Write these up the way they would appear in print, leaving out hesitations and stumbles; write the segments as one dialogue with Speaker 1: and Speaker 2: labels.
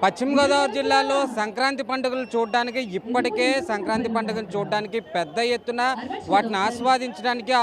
Speaker 1: పశ్చిమ గోదావరి జిల్లాలో సంక్రాంతి పండుగలు చూడడానికి ఇప్పటికే సంక్రాంతి పండుగను చూడడానికి పెద్ద ఎత్తున వాటిని ఆస్వాదించడానికి ఆ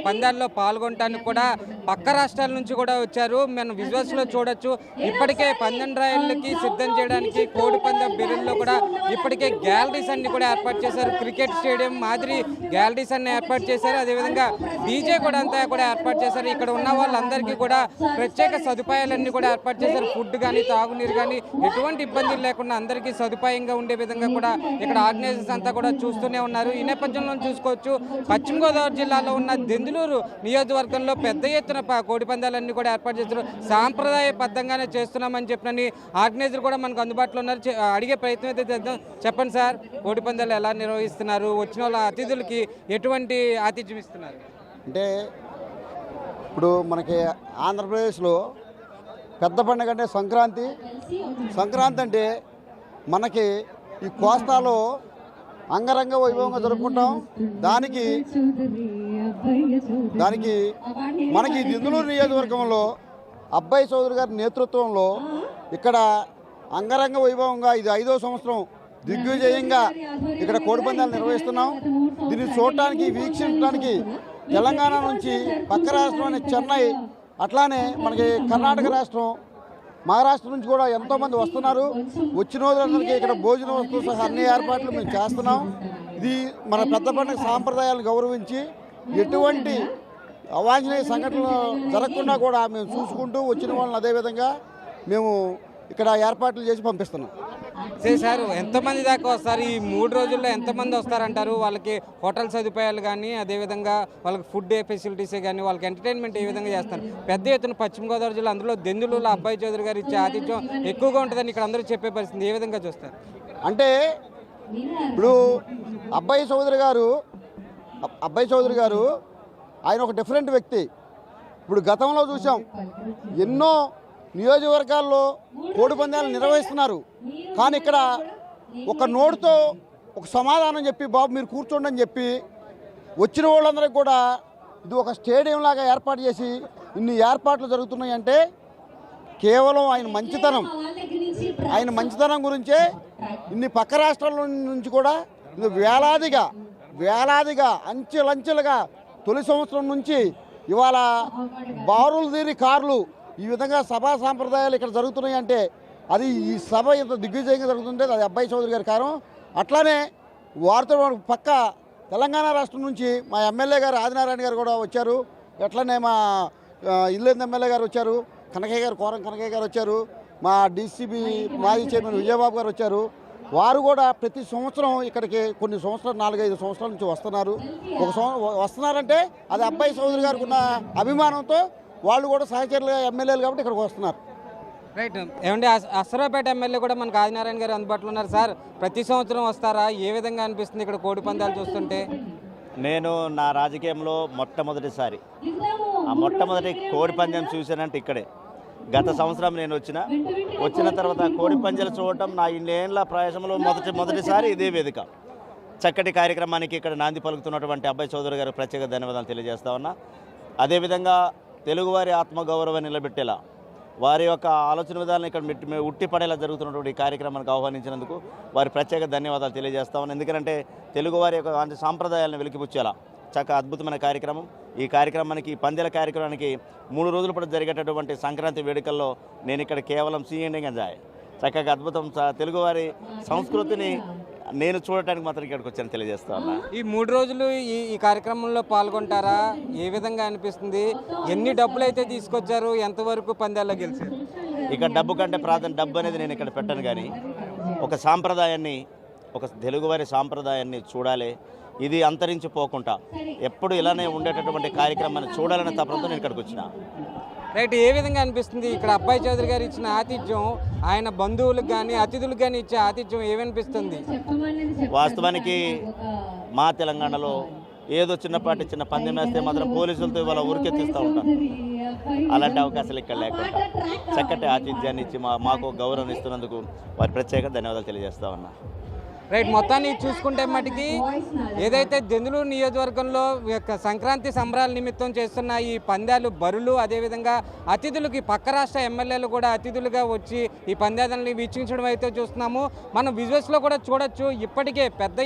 Speaker 1: పందాల్లో పాల్గొనడానికి కూడా పక్క రాష్ట్రాల నుంచి కూడా వచ్చారు. మనం విజువల్స్లో చూడొచ్చు. ఇప్పటికే పందెం రాయలకి సిద్ధం చేయడానికి కోడి పందెం బిరుల్లో కూడా ఇప్పటికే గ్యాలరీస్ అన్ని కూడా ఏర్పాటు చేశారు. క్రికెట్ స్టేడియం మాదిరి గ్యాలరీస్ అన్ని ఏర్పాటు చేశారు. అదేవిధంగా డీజే కూడా అంతా కూడా ఏర్పాటు చేశారు. ఇక్కడ ఉన్న వాళ్ళందరికీ కూడా ప్రత్యేక సదుపాయాలన్నీ కూడా ఏర్పాటు చేశారు. ఫుడ్ కానీ తాగునీరు కానీ ఎటువంటి ఇబ్బందులు లేకుండా అందరికీ సదుపాయంగా ఉండే విధంగా కూడా ఇక్కడ ఆర్గనైజర్స్ అంతా కూడా చూస్తూనే ఉన్నారు. ఈ నేపథ్యంలో చూసుకోవచ్చు, పశ్చిమ గోదావరి జిల్లాలో ఉన్న దెందులూరు నియోజకవర్గంలో పెద్ద ఎత్తున కోడి పందాలన్నీ కూడా ఏర్పాటు చేస్తారు. సాంప్రదాయబద్ధంగానే చేస్తున్నామని చెప్పినని ఆర్గనైజర్ కూడా మనకు అందుబాటులో ఉన్నారు. అడిగే ప్రయత్నం అయితే చేద్దాం. చెప్పండి సార్, కోడి పందాలు ఎలా నిర్వహిస్తున్నారు? వచ్చిన వాళ్ళ అతిథులకి ఎటువంటి ఆతిథ్యం ఇస్తున్నారు?
Speaker 2: అంటే ఇప్పుడు మనకి ఆంధ్రప్రదేశ్లో పెద్ద పండుగ అంటే సంక్రాంతి. సంక్రాంతి అంటే మనకి ఈ కోస్తాలో అంగరంగ వైభవంగా జరుపుకుంటాం. దానికి మనకి దెందులూరు నియోజకవర్గంలో అబ్బాయి చౌదరి గారి నేతృత్వంలో ఇక్కడ అంగరంగ వైభవంగా ఇది 5వ సంవత్సరం దిగ్విజయంగా ఇక్కడ కోడిపందాలు నిర్వహిస్తున్నాం. దీన్ని చూడటానికి వీక్షించడానికి తెలంగాణ నుంచి పక్క రాష్ట్రం చెన్నై, అట్లానే మనకి కర్ణాటక రాష్ట్రం, మహారాష్ట్ర నుంచి కూడా ఎంతోమంది వస్తున్నారు. వచ్చిన రోజులందరికీ ఇక్కడ భోజన వస్తువు సహా అన్ని ఏర్పాట్లు మేము చేస్తున్నాం. ఇది మన పెద్ద పండుగ సాంప్రదాయాలను గౌరవించి ఎటువంటి అవాంఛనీయ సంఘటనలు జరగకుండా కూడా మేము చూసుకుంటూ వచ్చిన వాళ్ళని అదేవిధంగా మేము ఇక్కడ ఏర్పాట్లు చేసి పంపిస్తున్నాం.
Speaker 1: సార్, ఎంతమంది దాకా వస్తారు? ఈ 3 రోజుల్లో ఎంతమంది వస్తారంటారు? వాళ్ళకి హోటల్ సదుపాయాలు కానీ, అదేవిధంగా వాళ్ళకి ఫుడ్ ఫెసిలిటీసే కానీ, వాళ్ళకి ఎంటర్టైన్మెంట్ ఏ విధంగా చేస్తారు? పెద్ద ఎత్తున పశ్చిమ గోదావరి జిల్లా, అందులో దెందులూరులో అబ్బాయి చౌదరి గారు ఇచ్చే ఆతిథ్యం ఎక్కువగా ఉంటుందని ఇక్కడ అందరూ చెప్పే పరిస్థితి. ఏ విధంగా చూస్తారు?
Speaker 2: అంటే ఇప్పుడు అబ్బాయి చౌదరి గారు ఆయన ఒక డిఫరెంట్ వ్యక్తి. ఇప్పుడు గతంలో చూసాం, ఎన్నో నియోజకవర్గాల్లో కోడి పందాలు నిర్వహిస్తున్నారు. కానీ ఇక్కడ ఒక నోటితో ఒక సమాధానం చెప్పి, బాబు మీరు కూర్చోండి అని చెప్పి వచ్చిన వాళ్ళందరికీ కూడా ఇది ఒక స్టేడియం లాగా ఏర్పాటు చేసి ఇన్ని ఏర్పాట్లు జరుగుతున్నాయి అంటే కేవలం ఆయన మంచితనం గురించే ఇన్ని పక్క రాష్ట్రాల నుంచి కూడా వేలాదిగా అంచెలంచెలుగా తొలి సంవత్సరం నుంచి ఇవాళ బారులు తీరి కార్లు ఈ విధంగా సభా సాంప్రదాయాలు ఇక్కడ జరుగుతున్నాయి అంటే అది ఈ సభ ఇంత దిగ్విజయంగా జరుగుతుంటే అది అబ్బాయి చౌదరి గారి కారణం. అట్లానే వారితో పక్క తెలంగాణ రాష్ట్రం నుంచి మా ఎమ్మెల్యే గారు ఆదినారాయణ గారు కూడా వచ్చారు. అట్లనే మా ఇల్లేందు ఎమ్మెల్యే గారు వచ్చారు, కోరం కనకయ్య గారు వచ్చారు, మా డీసీబీ మాజీ చైర్మన్ విజయబాబు గారు వచ్చారు. వారు కూడా ప్రతి సంవత్సరం ఇక్కడికి కొన్ని సంవత్సరాలు 4-5 సంవత్సరాల నుంచి వస్తున్నారంటే అది అబ్బాయి చౌదరి గారికి ఉన్న అభిమానంతో వాళ్ళు కూడా సహచరులుగా ఎమ్మెల్యేలు కాబట్టి ఇక్కడికి వస్తున్నారు.
Speaker 1: రైట్. ఏమంటే అసరాపేట ఎమ్మెల్యే కూడా మనకు ఆదినారాయణ గారు అందుబాటులో ఉన్నారు. సార్, ప్రతి సంవత్సరం వస్తారా? ఏ విధంగా అనిపిస్తుంది ఇక్కడ కోడి పందాలు చూస్తుంటే?
Speaker 3: నేను నా రాజకీయంలో మొట్టమొదటి కోడి పందెం చూశానంటే ఇక్కడే. గత సంవత్సరం నేను వచ్చిన తర్వాత కోడి పందాలు చూడటం నా 2 ఏళ్ల ప్రయాసంలో మొదటిసారి ఇదే వేదిక. చక్కటి కార్యక్రమానికి ఇక్కడ నాంది పలుకుతున్నటువంటి అబ్బాయి చౌదరి గారు ప్రత్యేక ధన్యవాదాలు తెలియజేస్తా ఉన్నా. అదేవిధంగా తెలుగువారి ఆత్మగౌరవం నిలబెట్టేలా, వారి యొక్క ఆలోచన విధానం ఇక్కడ ఉట్టిపడేలా జరుగుతున్నటువంటి ఈ కార్యక్రమానికి ఆహ్వానించినందుకు వారి ప్రత్యేక ధన్యవాదాలు తెలియజేస్తా ఉన్నాను. ఎందుకంటే తెలుగువారి యొక్క సాంప్రదాయాలను వెలికిపుచ్చేలా చక్కగా అద్భుతమైన కార్యక్రమం. ఈ కార్యక్రమానికి, ఈ పందెల కార్యక్రమానికి 3 రోజుల పాటు జరిగేటటువంటి సంక్రాంతి వేడుకల్లో నేను ఇక్కడ కేవలం సీఎండింగ్ ఎంజాయ్ చక్కగా అద్భుతం తెలుగువారి సంస్కృతిని నేను చూడటానికి మాత్రం ఇక్కడికి వచ్చాను తెలియజేస్తా ఉన్నా.
Speaker 1: ఈ 3 రోజులు ఈ కార్యక్రమంలో పాల్గొంటారా? ఏ విధంగా అనిపిస్తుంది? ఎన్ని డబ్బులు అయితే తీసుకొచ్చారు? ఎంతవరకు పందాల్లో గెలిచారు?
Speaker 3: ఇక డబ్బు కంటే డబ్బు అనేది నేను ఇక్కడ పెట్టను. కానీ ఒక సాంప్రదాయాన్ని, ఒక తెలుగువారి సాంప్రదాయాన్ని చూడాలి. ఇది అంతరించిపోకుండా ఎప్పుడు ఇలానే ఉండేటటువంటి కార్యక్రమాన్ని చూడాలనే తపనతో నేను ఇక్కడికి వచ్చిన.
Speaker 1: రైట్. ఏ విధంగా అనిపిస్తుంది ఇక్కడ అబ్బాయి చౌదరి గారు ఇచ్చిన ఆతిథ్యం, ఆయన బంధువులకు కానీ అతిథులకు కానీ ఇచ్చే ఆతిథ్యం ఏమనిపిస్తుంది?
Speaker 3: వాస్తవానికి మా తెలంగాణలో ఏదో చిన్న పందెం వేస్తే మాత్రం పోలీసులతో ఇవాళ ఉరికెత్తిస్తూ ఉంటారు. అలాంటి అవకాశాలు ఇక్కడ లేకుండా చక్కటి ఆతిథ్యాన్ని ఇచ్చి మాకు గౌరవం ఇస్తున్నందుకు వారి ప్రత్యేక ధన్యవాదాలు తెలియజేస్తా ఉన్నా.
Speaker 1: రైట్, మొత్తాన్ని చూసుకుంటే మటుకి ఏదైతే దెందులూరు నియోజకవర్గంలో సంక్రాంతి సంబరాల నిమిత్తం చేస్తున్న ఈ పందాలు బరులు, అదేవిధంగా అతిథులకి పక్క రాష్ట్ర ఎమ్మెల్యేలు కూడా అతిథులుగా వచ్చి ఈ పందాలని వీక్షించడం అయితే చూస్తున్నాము. మనం విజువల్స్లో కూడా చూడొచ్చు. ఇప్పటికే పెద్ద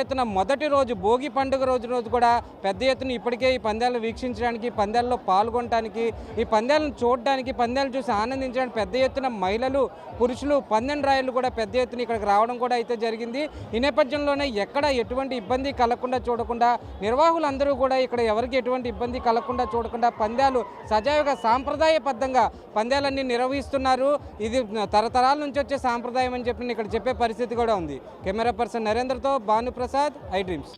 Speaker 1: ఎత్తున మొదటి రోజు భోగి పండుగ రోజు కూడా పెద్ద ఎత్తున ఇప్పటికే ఈ పందాలను వీక్షించడానికి, పందాల్లో పాల్గొనడానికి, ఈ పందాలను చూడడానికి, పందాలు చూసి ఆనందించడానికి పెద్ద ఎత్తున మహిళలు, పురుషులు, పందెం రాయలు కూడా పెద్ద ఎత్తున ఇక్కడికి రావడం కూడా అయితే జరిగింది. ఈ నేపథ్యంలోనే ఎక్కడ ఎటువంటి ఇబ్బంది కలగకుండా చూడకుండా నిర్వాహకులందరూ కూడా ఇక్కడ ఎవరికి ఎటువంటి ఇబ్బంది కలగకుండా చూడకుండా పందాలు సజావుగా సాంప్రదాయబద్ధంగా పందాలన్నీ నిర్వహిస్తున్నారు. ఇది తరతరాల నుంచి వచ్చే సాంప్రదాయం అని చెప్పి ఇక్కడ చెప్పే పరిస్థితి కూడా ఉంది. కెమెరా పర్సన్ నరేంద్రతో భానుప్రసాద్, ఐ డ్రీమ్స్.